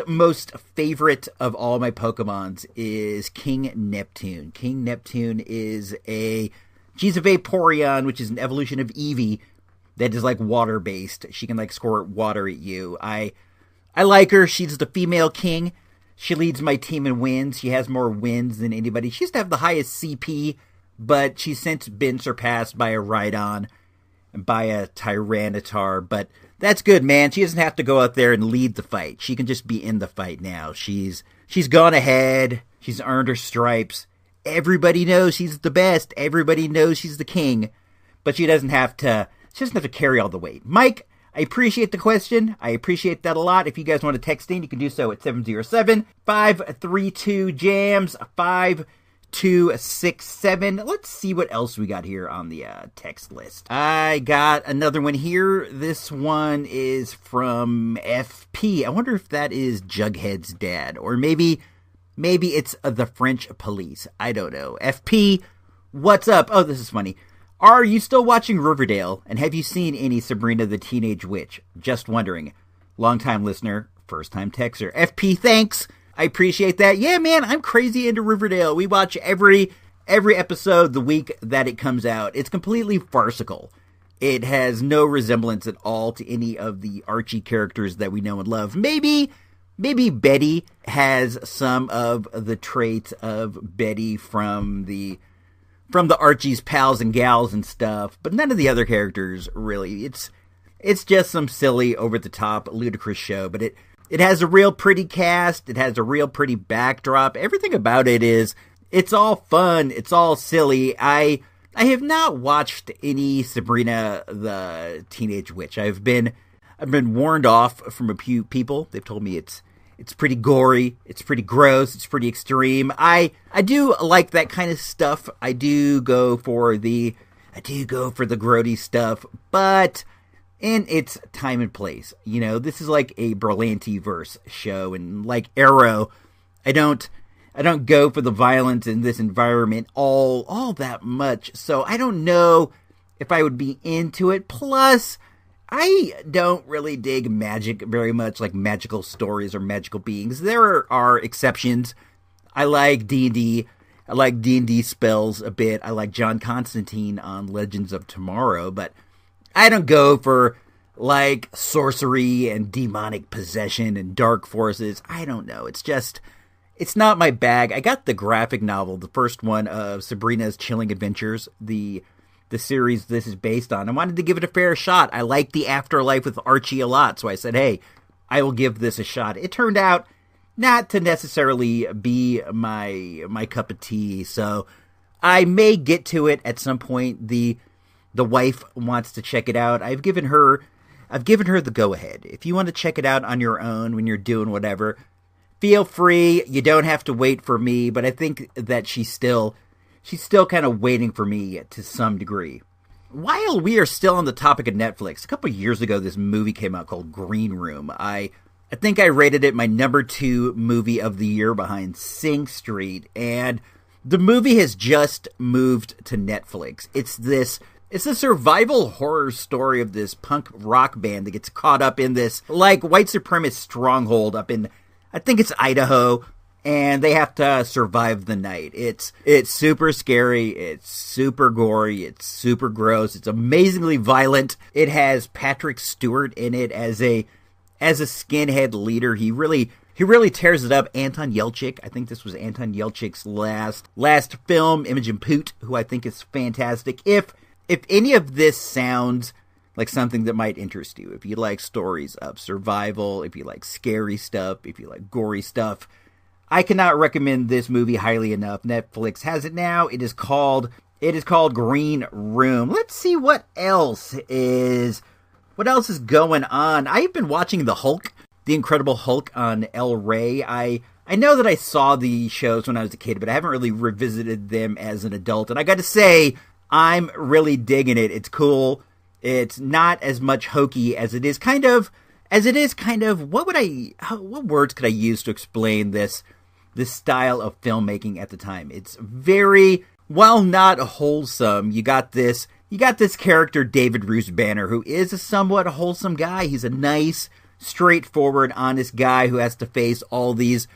most favorite of all my Pokemons is King Neptune. King Neptune she's a Vaporeon, which is an evolution of Eevee. That is like water based. She can like squirt water at you. I like her. She's the female king. She leads my team in wins. She has more wins than anybody. She used to have the highest CP, but she's since been surpassed by a Rhydon and by a Tyranitar. But that's good, man. She doesn't have to go out there and lead the fight. She can just be in the fight now. She's gone ahead. She's earned her stripes. Everybody knows she's the best. Everybody knows she's the king. But she doesn't have to carry all the weight. Mike, I appreciate the question. I appreciate that a lot. If you guys want to text in, you can do so at 707-532-JAMS, 5267. Let's see what else we got here on the text list. I got another one here. This one is from FP. I wonder if that is Jughead's dad, or maybe it's the French police. I don't know. FP, what's up? Oh, this is funny. Are you still watching Riverdale, and have you seen any Sabrina the Teenage Witch? Just wondering. Long-time listener, first-time texter. FP, thanks. I appreciate that. Yeah, man, I'm crazy into Riverdale. We watch every episode the week that it comes out. It's completely farcical. It has no resemblance at all to any of the Archie characters that we know and love. Maybe maybe Betty has some of the traits of Betty from the Archie's Pals and Gals and stuff, but none of the other characters really. It's just some silly, over-the-top, ludicrous show, but it has a real pretty cast, it has a real pretty backdrop. Everything about it it's all fun, it's all silly. I have not watched any Sabrina the Teenage Witch. I've been warned off from a few people. They've told me it's pretty gory, it's pretty gross, it's pretty extreme. I do like that kind of stuff. I do go for the grody stuff, but in its time and place. You know, this is like a Berlanti-verse show, and like Arrow, I don't go for the violence in this environment all that much, so I don't know if I would be into it. Plus, I don't really dig magic very much, like magical stories or magical beings. There are exceptions. I like D&D. I like D&D spells a bit. I like John Constantine on Legends of Tomorrow, but I don't go for, like, sorcery and demonic possession and dark forces. I don't know. It's not my bag. I got the graphic novel, the first one of Sabrina's Chilling Adventures, the series this is based on. I wanted to give it a fair shot. I like the afterlife with Archie a lot, so I said, hey, I will give this a shot. It turned out not to necessarily be my cup of tea, so I may get to it at some point. The wife wants to check it out. I've given her the go-ahead. If you want to check it out on your own when you're doing whatever, feel free. You don't have to wait for me, but I think that she's still kind of waiting for me to some degree. While we are still on the topic of Netflix, a couple years ago this movie came out called Green Room. I think I rated it my number 2 movie of the year behind Sing Street, and the movie has just moved to Netflix. It's a survival horror story of this punk rock band that gets caught up in this, like, white supremacist stronghold up in, I think it's Idaho, and they have to survive the night. It's super scary, it's super gory, it's super gross, it's amazingly violent. It has Patrick Stewart in it as a skinhead leader. He really tears it up. Anton Yelchin, I think this was Anton Yelchin's last film. Imogen Poots, who I think is fantastic. If any of this sounds like something that might interest you, if you like stories of survival, if you like scary stuff, if you like gory stuff, I cannot recommend this movie highly enough. Netflix has it now. It is called Green Room. Let's see what else is going on. I've been watching The Incredible Hulk on El Rey. I know that I saw the shows when I was a kid, but I haven't really revisited them as an adult. And I got to say, I'm really digging it. It's cool. It's not as much hokey as it is kind of, what words could I use to explain this style of filmmaking at the time? It's very, while not wholesome, you got this character, David Bruce Banner, who is a somewhat wholesome guy. He's a nice, straightforward, honest guy who has to face all these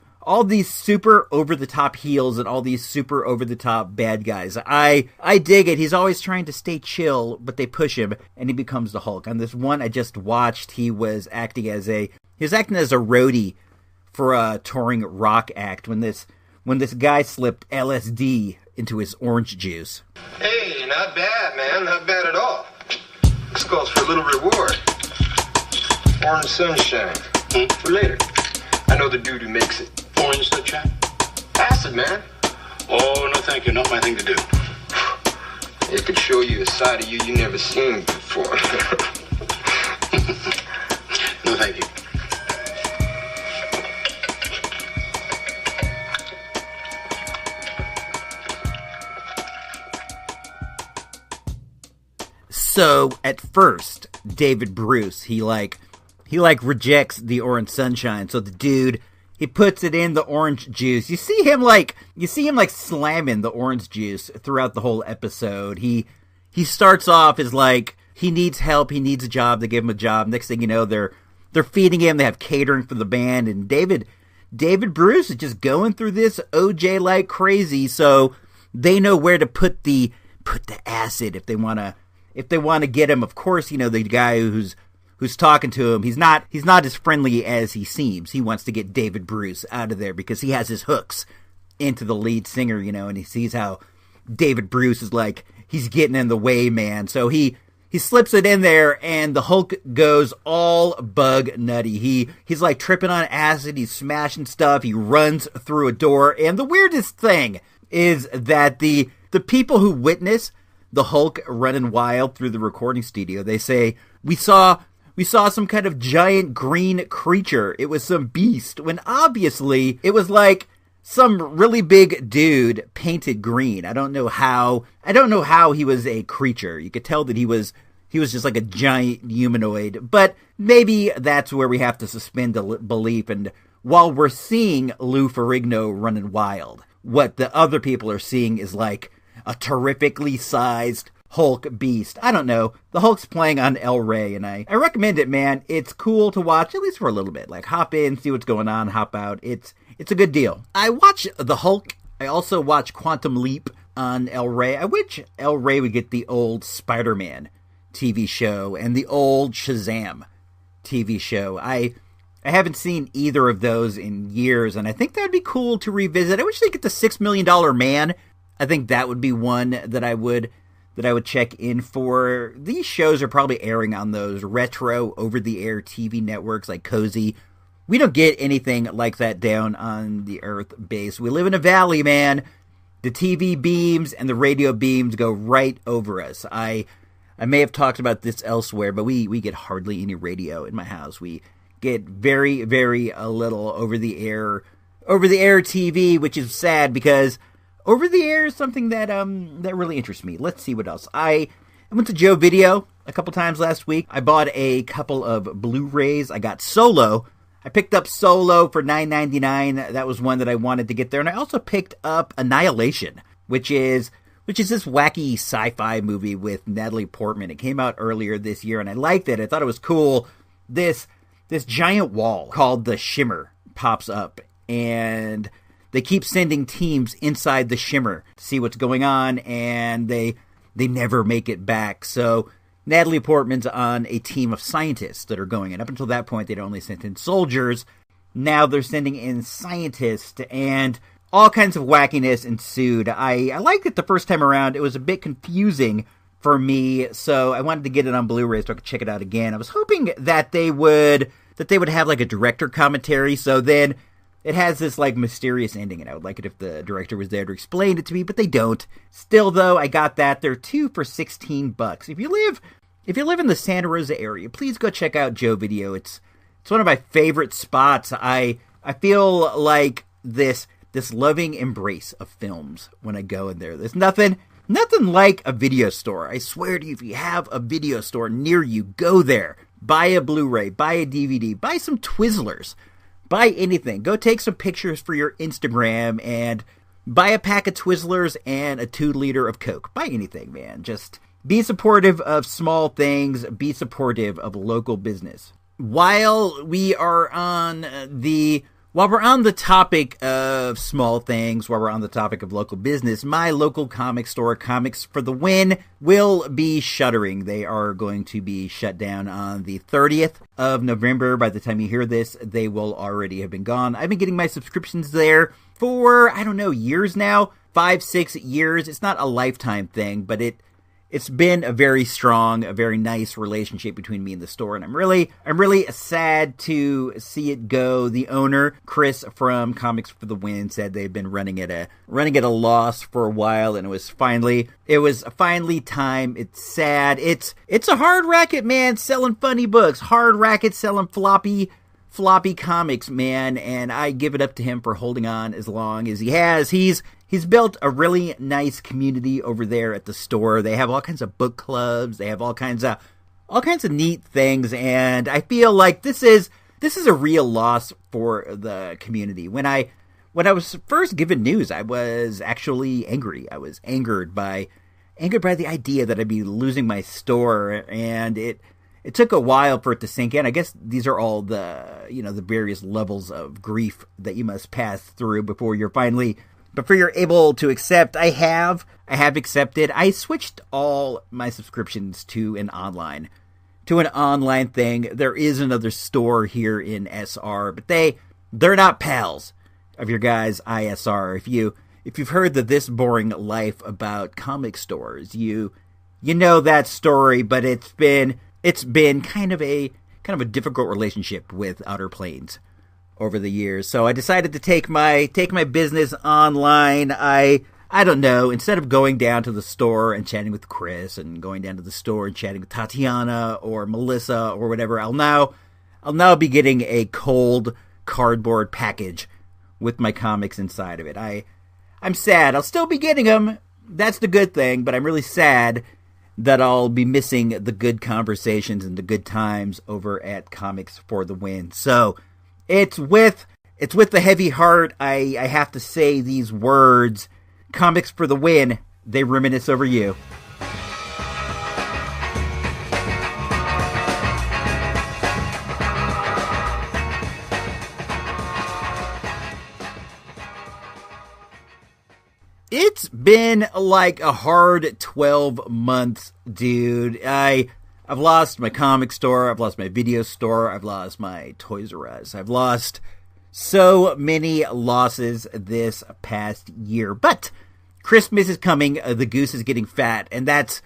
super over-the-top heels and all these super over-the-top bad guys. I dig it. He's always trying to stay chill, but they push him, and he becomes the Hulk. On this one I just watched, he was acting as a roadie for a touring rock act when this guy slipped LSD into his orange juice. Hey, not bad, man. Not bad at all. This calls for a little reward. Orange sunshine. For later. I know the dude who makes it. Orange sunshine? Acid, man. Oh, no thank you. Not my thing to do. It could show you a side of you never seen before. No thank you. So, at first, David Bruce, he rejects the orange sunshine. So the dude, he puts it in the orange juice. You see him slamming the orange juice throughout the whole episode. He starts off as like, he needs help, he needs a job, they give him a job. Next thing you know, they're feeding him, they have catering for the band, and David Bruce is just going through this OJ like crazy, so they know where to put the acid if they want to get him. Of course, the guy who's who's talking to him. He's not as friendly as he seems. He wants to get David Bruce out of there because he has his hooks into the lead singer, and he sees how David Bruce is like, he's getting in the way, man. So he slips it in there, and the Hulk goes all bug nutty. He's like tripping on acid, he's smashing stuff, he runs through a door, and the weirdest thing is that the people who witness the Hulk running wild through the recording studio, they say, we saw some kind of giant green creature. It was some beast, when obviously it was like some really big dude painted green. I don't know how he was a creature. You could tell that he was just like a giant humanoid, but maybe that's where we have to suspend belief. And while we're seeing Lou Ferrigno running wild, what the other people are seeing is like a terrifically sized Hulk beast. I don't know. The Hulk's playing on El Rey, and I recommend it, man. It's cool to watch, at least for a little bit. Like, hop in, see what's going on, hop out. It's a good deal. I watch The Hulk. I also watch Quantum Leap on El Rey. I wish El Rey would get the old Spider-Man TV show and the old Shazam TV show. I haven't seen either of those in years, and I think that would be cool to revisit. I wish they'd get the $6 Million Man. I think that would be one that I would check in for. These shows are probably airing on those retro over-the-air TV networks like Cozy. We don't get anything like that down on the Earth base. We live in a valley, man. The TV beams and the radio beams go right over us. I may have talked about this elsewhere, but we get hardly any radio in my house. We get very, very little over-the-air TV, which is sad because over-the-air is something that really interests me. Let's see what else. I went to Joe Video a couple times last week. I bought a couple of Blu-rays. I got Solo. I picked up Solo for $9.99. That was one that I wanted to get there. And I also picked up Annihilation, which is this wacky sci-fi movie with Natalie Portman. It came out earlier this year, and I liked it. I thought it was cool. This giant wall called the Shimmer pops up, and they keep sending teams inside the Shimmer to see what's going on, and they never make it back. So Natalie Portman's on a team of scientists that are going in. Up until that point, they'd only sent in soldiers. Now they're sending in scientists, and all kinds of wackiness ensued. I liked it the first time around. It was a bit confusing for me, so I wanted to get it on Blu-ray so I could check it out again. I was hoping that they would have like a director commentary, so then it has this like mysterious ending, and I would like it if the director was there to explain it to me, but they don't. Still, though, I got that. They're 2 for $16. If you live in the Santa Rosa area, please go check out Joe Video. It's one of my favorite spots. I feel like this loving embrace of films when I go in there. There's nothing like a video store. I swear to you, if you have a video store near you, go there. Buy a Blu-ray, buy a DVD, buy some Twizzlers, buy anything. Go take some pictures for your Instagram and buy a pack of Twizzlers and a 2-liter of Coke. Buy anything, man. Just be supportive of small things. Be supportive of local business. While we're on the topic of small things, while we're on the topic of local business, my local comic store, Comics for the Win, will be shuttering. They are going to be shut down on the 30th of November. By the time you hear this, they will already have been gone. I've been getting my subscriptions there for, years now, 5-6 years. It's not a lifetime thing, but it's been a very strong, a very nice relationship between me and the store, and I'm really sad to see it go. The owner, Chris from Comics for the Win, said they've been running at a loss for a while, and it was finally time. It's sad. It's a hard racket, man, selling funny books. Hard racket selling floppy comics, man, and I give it up to him for holding on as long as he has. He's built a really nice community over there at the store. They have all kinds of book clubs. They have all kinds of neat things, and I feel like this is a real loss for the community. When I was first given news, I was actually angry. I was angered by the idea that I'd be losing my store, and it took a while for it to sink in. I guess these are all the various levels of grief that you must pass through before you're able to accept. I have accepted. I switched all my subscriptions to an online to an online thing. There is another store here in SR, but they're not pals of your guys' ISR. If you've heard the This Boring Life about comic stores, you know that story, but it's been kind of a difficult relationship with Outer Planes over the years. So I decided to take my business online. I don't know, instead of going down to the store and chatting with Chris and going down to the store and chatting with Tatiana or Melissa or whatever, I'll now be getting a cold cardboard package with my comics inside of it. I'm sad. I'll still be getting them. That's the good thing, but I'm really sad that I'll be missing the good conversations and the good times over at Comics for the Win. So it's with the heavy heart I have to say these words. Comics for the Win, they reminisce over you. It's been like a hard 12 months, dude. I've lost my comic store, I've lost my video store, I've lost my Toys R Us. I've lost so many losses this past year. But Christmas is coming, the goose is getting fat, and that's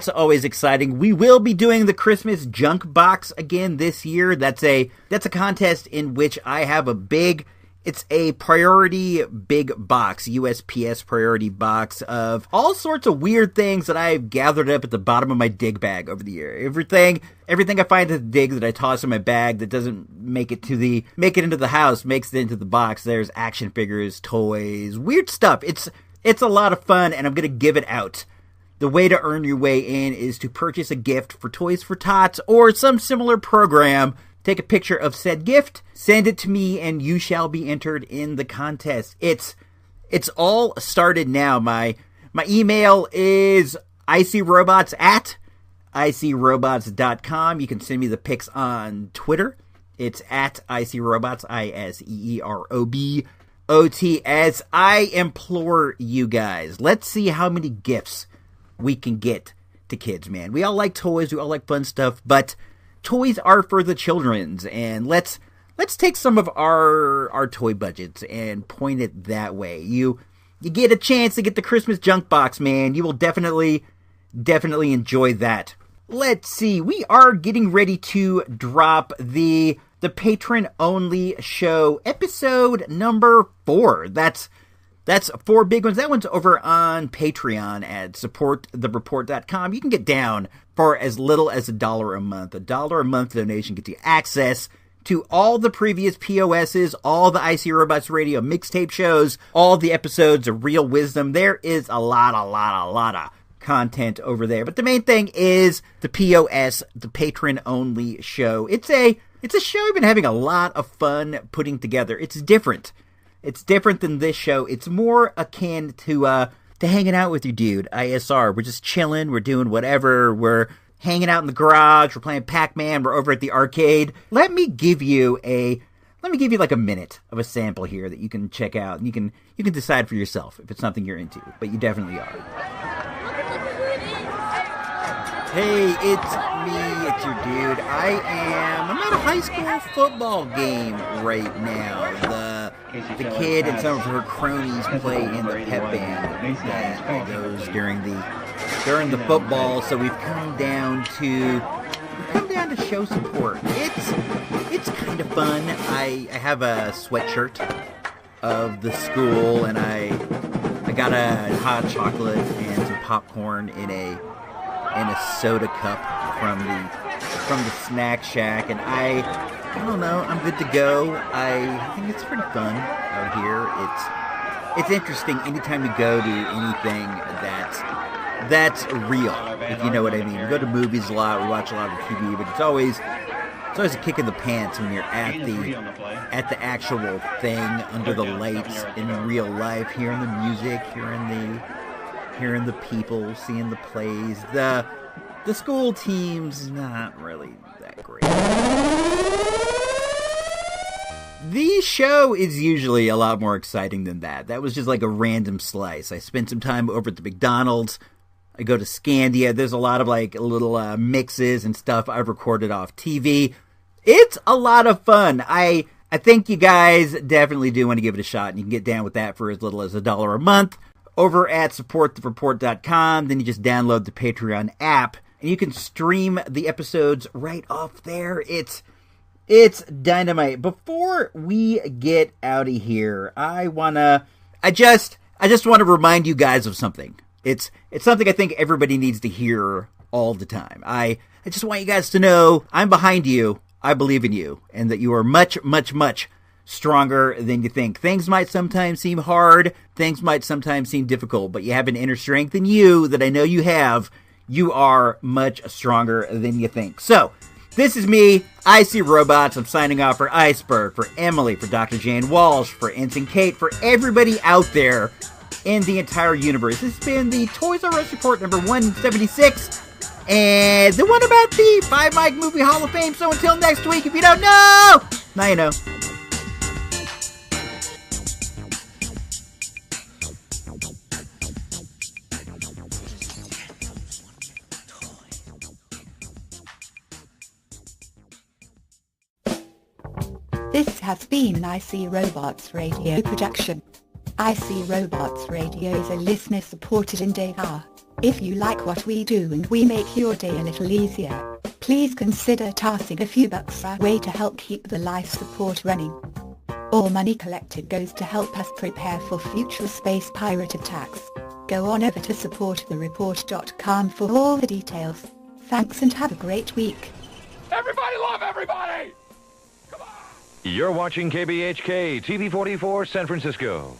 always exciting. We will be doing the Christmas junk box again this year. That's a contest in which I have it's a priority big box, USPS priority box of all sorts of weird things that I've gathered up at the bottom of my dig bag over the year. Everything I find in the dig that I toss in my bag that doesn't make it into the house makes it into the box. There's action figures, toys, weird stuff. It's a lot of fun, and I'm going to give it out. The way to earn your way in is to purchase a gift for Toys for Tots or some similar program. Take a picture of said gift, send it to me, and you shall be entered in the contest. It's all started now. My email is icrobots@icrobots.com. You can send me the pics on Twitter. It's at icrobots, ISEEROBOTS. I implore you guys, let's see how many gifts we can get to kids, man. We all like toys, we all like fun stuff, but toys are for the children's, and let's take some of our toy budgets and point it that way. You get a chance to get the Christmas junk box, man. You will definitely enjoy that. Let's see. We are getting ready to drop the patron-only show, episode number 4. That's 4 big ones. That one's over on Patreon at supportthereport.com. You can get down for as little as $1 a month. $1 a month donation gets you access to all the previous POSs, all the IC Robots Radio mixtape shows, all the episodes of Real Wisdom. There is a lot of content over there. But the main thing is the POS, the patron-only show. It's a show I've been having a lot of fun putting together. It's different. It's different than this show. It's more akin to hanging out with your dude, ISR. We're just chilling. We're doing whatever. We're hanging out in the garage. We're playing Pac-Man. We're over at the arcade. Let me give you like a minute of a sample here that you can check out, and you can decide for yourself if it's something you're into. But you definitely are. Hey, it's me, it's your dude. I'm at a high school football game right now. The kid and some of her cronies play in the pep band that goes during the football, so we've come down to show support. It's kind of fun. I have a sweatshirt of the school, and I got a hot chocolate and some popcorn in a soda cup from the snack shack, and I don't know, I'm good to go. I think it's pretty fun out here. It's interesting anytime you go to anything that's real, if you know what I mean. We go to movies a lot, we watch a lot of TV, but it's always a kick in the pants when you're at the actual thing, under the lights, in real life, hearing the music, hearing the people, seeing the plays. The school team's not really that great. The show is usually a lot more exciting than that. That was just like a random slice. I spent some time over at the McDonald's I go to Scandia. There's a lot of like little mixes and stuff I've recorded off TV. It's a lot of fun. I think you guys definitely do want to give it a shot, and you can get down with that for as little as $1 a month over at supportthereport.com. Then you just download the Patreon app, and you can stream the episodes right off there. It's dynamite. Before we get out of here, I just want to remind you guys of something. It's something I think everybody needs to hear all the time. I just want you guys to know I'm behind you. I believe in you, and that you are much, much, much stronger than you think. Things might sometimes seem hard. Things might sometimes seem difficult, but you have an inner strength in you that I know you have. You are much stronger than you think. So, this is me, I See Robots. I'm signing off for Iceberg, for Emily, for Dr. Jane Walsh, for Ensign Kate, for everybody out there in the entire universe. This has been the Toys R Us Report number 176, and the one about the 5 Mike Movie Hall of Fame. So until next week, if you don't know, now you know. This has been an IC Robots Radio production. IC Robots Radio is a listener-supported endeavor. If you like what we do and we make your day a little easier, please consider tossing a few bucks our way to help keep the life support running. All money collected goes to help us prepare for future space pirate attacks. Go on over to supportthereport.com for all the details. Thanks and have a great week. Everybody love everybody! You're watching KBHK TV 44 San Francisco.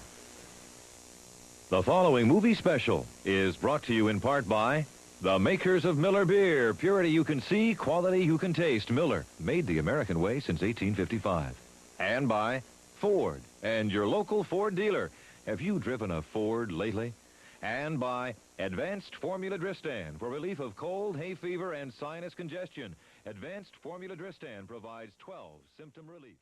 The following movie special is brought to you in part by the makers of Miller Beer. Purity you can see, quality you can taste. Miller, made the American way since 1855. And by Ford and your local Ford dealer. Have you driven a Ford lately? And by Advanced Formula Dristan for relief of cold, hay fever, and sinus congestion. Advanced Formula Dristan provides 12 symptom relief.